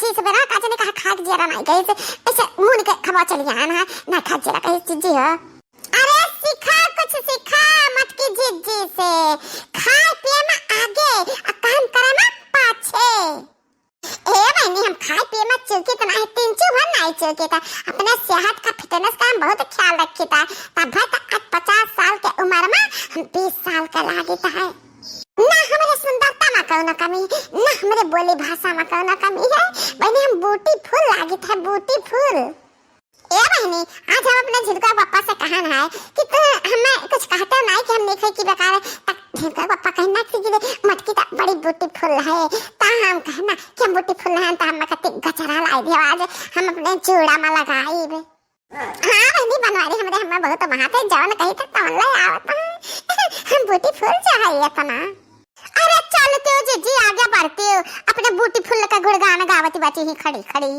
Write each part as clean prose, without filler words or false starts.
जी से बना का जाने कहा खा के जरा नहीं गई ऐसे मुंह के खवा चली आना ना खा जरा कहीं जी हो। अरे सिखा कुछ सिखा मत की जी से खाए पिए में आगे और काम करे में पाछे। ए बहनी हम खाए पिए में चुकी तो नहीं तीन चुभन नहीं चुकी था अपने सेहत का फिटनेस का हम बहुत ख्याल रखी था तब तक 50 साल के उम्र में हम 20 साल का लागी था है ना हमारे सुंदरता में कौन कमी ना हमारे बोली भाषा में कौन कमी है बहनी हम बूटी फूल लागी था बूटी फूल। ए बहनी आज हम अपने झिलका पापा से कहना है कि तू हमें कुछ कहते नहीं कि हम नहीं की बेकार तक झिलका पापा कहना कि मटकी ता बड़ी ब्यूटीफुल है ता हम कहना कि हम ब्यूटीफुल है ता हम कति गचरा लाई दे आज हम अपने चूड़ा में लगाई बे। हां बहनी बनवारी हमरे हमें बहुत महाते जवन कही तक तवन ले आवत हम ब्यूटीफुल चाहिए तना। अरे चलते हो जी आगे बढ़ते हो अपने ब्यूटीफुल का गुणगान गावती बाती ही खड़ी खड़ी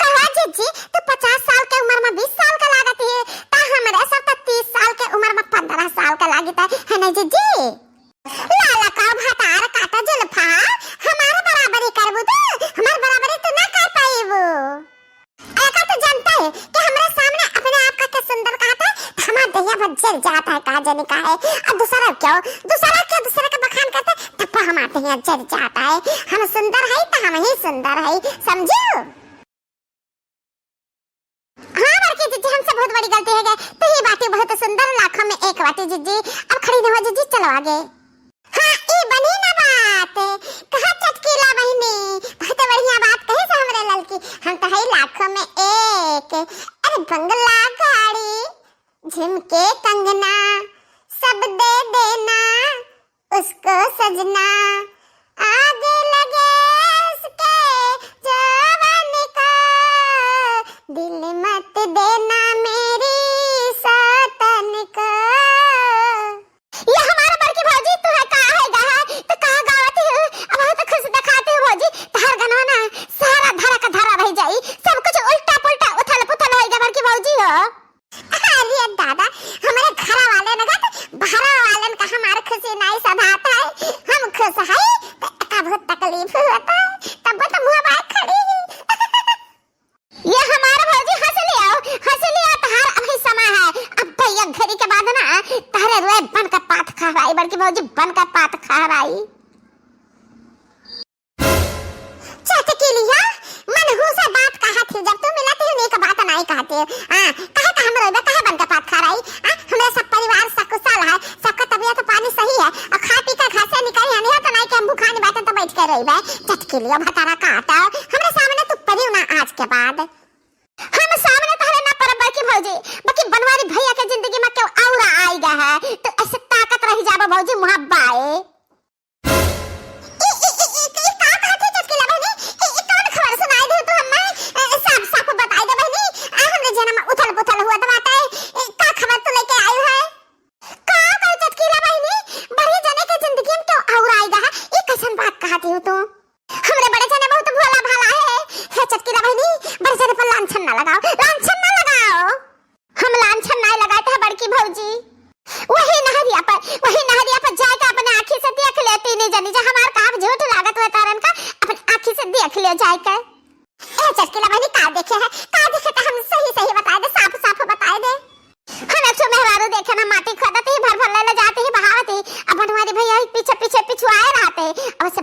कहा जी तो 50 साल के उम्र में 20 साल का लागत है ता हमारे सब 30 साल के उम्र में 15 साल का लागत है ना जी लाला का भातार काटा जुल्फा हमारे बराबरी करबो तो हमारे बराबरी तो ना कर पाएबो। ऐसा तो जानता है कि हमारे सामने अपने आप का क्या सुंदर कहता है हमारा दहिया भर जल जाता है कहा जाने का है अब दूसरा का बखान करता है तब हमारा दहिया जल जाता है हम सुंदर है तो हम ही सुंदर है समझो। हाँ बड़की जीजी हमसे बहुत बड़ी गलती है गए तो ये बातें बहुत सुंदर लाखों में एक बातें जीजी अब खड़ी न हो जीजी चलो आगे। हाँ ये बनी ना बात कहा चटकीला बहनी बहुत बढ़िया बात कही से हमारे लड़की हम तो है लाखों में एक। अरे बंगला गाड़ी झुमके कंगना सब दे देना उसको सजना आगे लगे उसके जवानी का दिल मत देना मेरी सतन को। ये हमारा बड़की भौजी तू है कहाँ है गा तो कहाँ गावती है अब बहुत खुश दिखाती है भौजी तार गनवाना सारा धारा का धारा रह जाई सब कुछ उल्टा पुल्टा उथल पुथल होएगा बड़की भौजी हो। अरे दादा हमारे घर वाले न कहते बाहर वाले का हमारे खुशी नहीं सधाता है हम खुश है तो बहुत तकलीफ होता है तब तो मुंह बात खड़ी ये हमारा भौजी हंस लिया तहार अभी समय है अब भैया घड़ी के बाद ना तारे रोए बन का पात खा रही बड़की भौजी बन का पात खा रही चाहते के लिए मनहू से बात कहा थी जब तू मिला थी एक बात नहीं कहते हां कहे हम रोए कहे बन का पात खा रही हमारे सब परिवार सकुशल है सबका तबीयत पानी सही है और खा पी का घर से निकल नहीं तो नहीं कि हम भूखा नहीं बैठे तो बैठ के रही बे चटके लिए भतारा काटा हमारे सामने तू पड़ी ना आज के बाद हम सामने तो ना पर बड़की भौजी बाकी बनवारी भैया के जिंदगी में क्यों और आएगा है तो ऐसे ताकत रह जाबो भौजी मुहब्बाए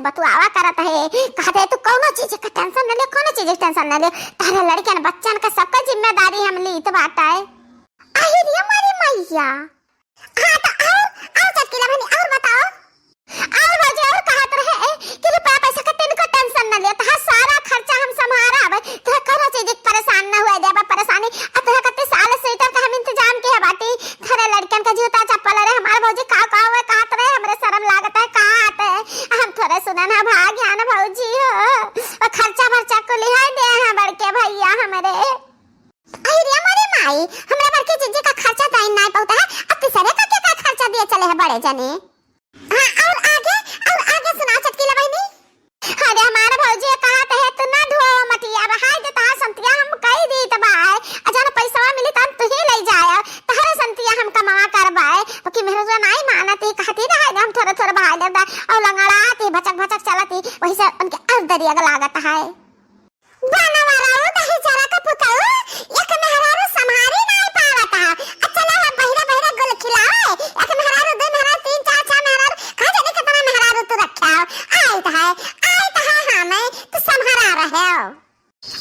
बतुआवा करत है कहते तू कोनो चीज का टेंशन न ले कोनो चीज का टेंशन न ले तारे लड़कन बच्चन का सबका जिम्मेदारी हम ली तो बात है आई रे हमारी मैया। हां तो आओ चटकीला बहनी और बताओ और भौजी और कहत रहे कि रुपया पैसा का तेन को टेंशन न ले तो सारा खर्चा हम संभारा अब तो कोनो चीज परेशान न हुए देबा परेशानी अब तो कते साल स्वेटर का हम इंतजाम के बाटी थारे लड़कन का जूता चप्पल रे हमार भौजी का हुए कहत रहे हमरे शर्म लागत है का आते हम थोड़े सुना ना भाग गया ना भौजी हो और खर्चा को लिहाई दे हैं बड़के भैया हमारे। आई रे हमारे माई हमरा बड़के जीजी का खर्चा दाइन नहीं पौता है अब तीसरे का क्या खर्चा दिए चले है बड़े जने। हां और आगे सुना चटकीला बहनी। अरे हमारा भौजी कहत है तू ना धो मटिया बहाई दे ता संतिया हम कही दी त बाय अजन पैसा मिली त तू ही ले जाय तहरे संतिया हम कमावा करबाए कि मेरे जो नहीं मानती कहती रहे हम थोड़ा बहाई दे और लंगड़ाती भचक चलती वही से उनके अर्ध दरिया लागत है। बनवराऊ दही जरा का पुताऊ एक मेहरारू संभारी नहीं पावत है। चला है बहिरा बहिरा गुल खिलाओ एक मेहरारू दो मेहरारू तीन चार छह मेहरारू कहां जाने कितना मेहरारू तू रखा हो। आई तो है हमें तो संभारा रहे हो।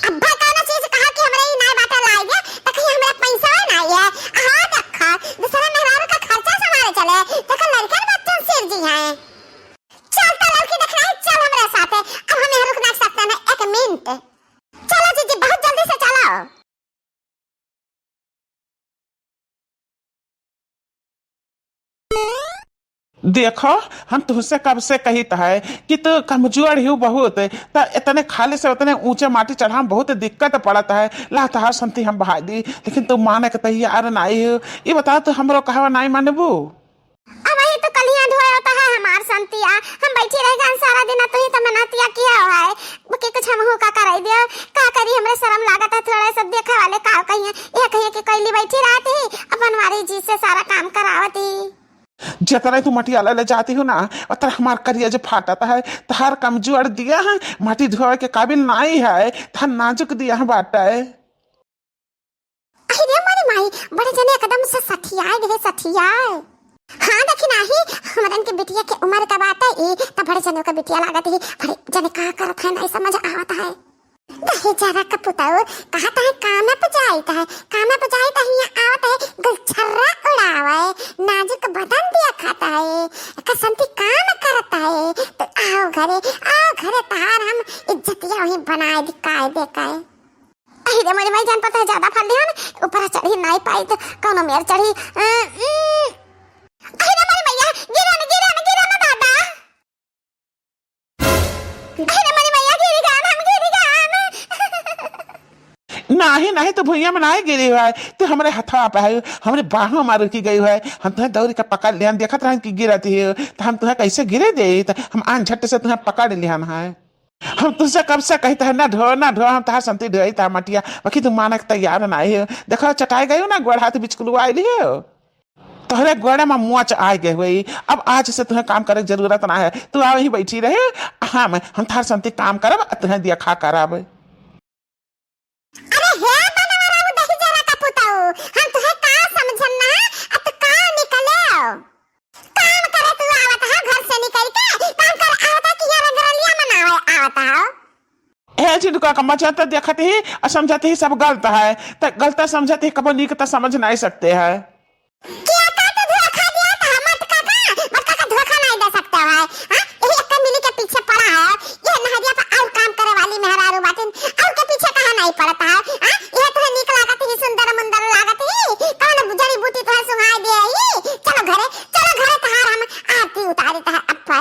अब्बा कहना चीज कहा कि हमरे ही नए बाटा लाई गया तो कहीं हमरे पैसा नहीं है। हां देखा दूसरा मेहरारू का खर्चा संभाले चले देखो लड़के बच्चों सिर जी हैं। चल तो लड़की देखना है चल हमारे साथ है। अब हमें रुक ना सकते ना एक मिनट। चलो जीजी बहुत जल्दी से चलो। देखो हम तुझसे कब से कहित है कि तू कमजोर ही बहुत तो इतने खाले से उतने ऊंचे माटी चढ़ा बहुत दिक्कत पड़ता है। लाता संति हम बहा दी लेकिन तू माने के तैयार नहीं हो। ये बता तू हमरो कहवा नहीं मानबू। अब वही तो कलियां धोया होता है हमार संतिया हम बैठी रह गन सारा दिन तो ही तो मनातिया किया है बके कुछ हम हो का कराई दियो का करी हमरे शर्म लागत है थोड़ा सब देखा वाले का कहिए ये कहिए कि कैली बैठी रहती अपन वारी जी से सारा काम करावती। जितना तू मटिया ले जाती हो ना उतना हमार करिया जो फाटता है तार कमजोर दिया है माटी धोए के काबिल नहीं है तार नाजुक दिया है बाटा है। अरे मारी माई बड़े जने एकदम से सठियाए गए सठियाए। हाँ देखी नहीं हमरन के बिटिया के उम्र का बात है ये तब बड़े जनों का बिटिया लागत है बड़े जने कहा करत है नहीं समझ आवत है। दही जरा का पुताऊ कहता है कामे पे जाता है कामे पे जाता है यहाँ आवत है गलछर्रा उड़ावे नाजुक बदन दिया खाता है कसंती काम करता है तो आओ घरे तार हम इज्जतिया वही बनाए दिखाए देखाए। अरे मेरे भाई जान पता है ज्यादा फल दिया ना ऊपर चढ़ी नहीं पाई तो कौन मेर चढ़ी। अरे मेरी मैया गिरा ना दादा। अरे मेरी मैया गिरी गान हम गिरी गान। नहीं नहीं तो भुइया में नहीं गिरी हुआ है तो हमारे हथवा पे है हमारे बाहों मार की गई है। हम तुम्हें दौड़ के पकड़ लिया देखत रहे कि गिरती है तो हम तुम्हें कैसे गिरे दे तो हम आन झट से तुम्हें पकड़ लिया है। हम तुझसे कब से कहते हैं ना ढो हम तहार संति ढोई ता मटिया बाकी तुम मानक तैयार नहीं हो। देखो चटाई गई हो ना गोड़ हाथ बिचकुलू आई हो तोहरे गोड़े में मोच आ गए हुई। अब आज से तुम्हें काम करे जरूरत ना है तू आ वही बैठी रहे हम थार संति काम करब तुम्हें दिया खा करब। अरे हे बनवराऊ दही जरा का पुताऊ हम तुहे का समझन ना अब तो का निकले काम करे तू आवत है घर से निकल के काम कर आवत कि यार रंगरलिया मनावे आवत है। हे जिनको कम चाहते देखते ही और समझते ही सब गलत है तो गलत समझते ही कब नीक तो समझ नहीं सकते है। क्या का तो धोखा दिया था मत का धोखा नहीं दे सकते है। हां यही एक मिली के पीछे पड़ा है ये नहरिया पर और काम करे वाली मेहरारू बाटिन और के पीछे कहां नहीं पड़ता है। हां ये तो निक लागत ही सुंदर मुंदर लागत ही कौन जड़ी बूटी तो सुहाई दे ही। चलो घरे तहार हम आरती उतारी ता अप्पा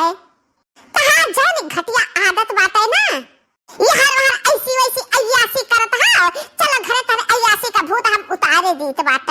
तहार जान घटिया आदत बात है ना ये हर ऐसी वैसी अय्यासी करत है। चलो घरे तर अय्यासी का भूत हम उतारे दी तो बात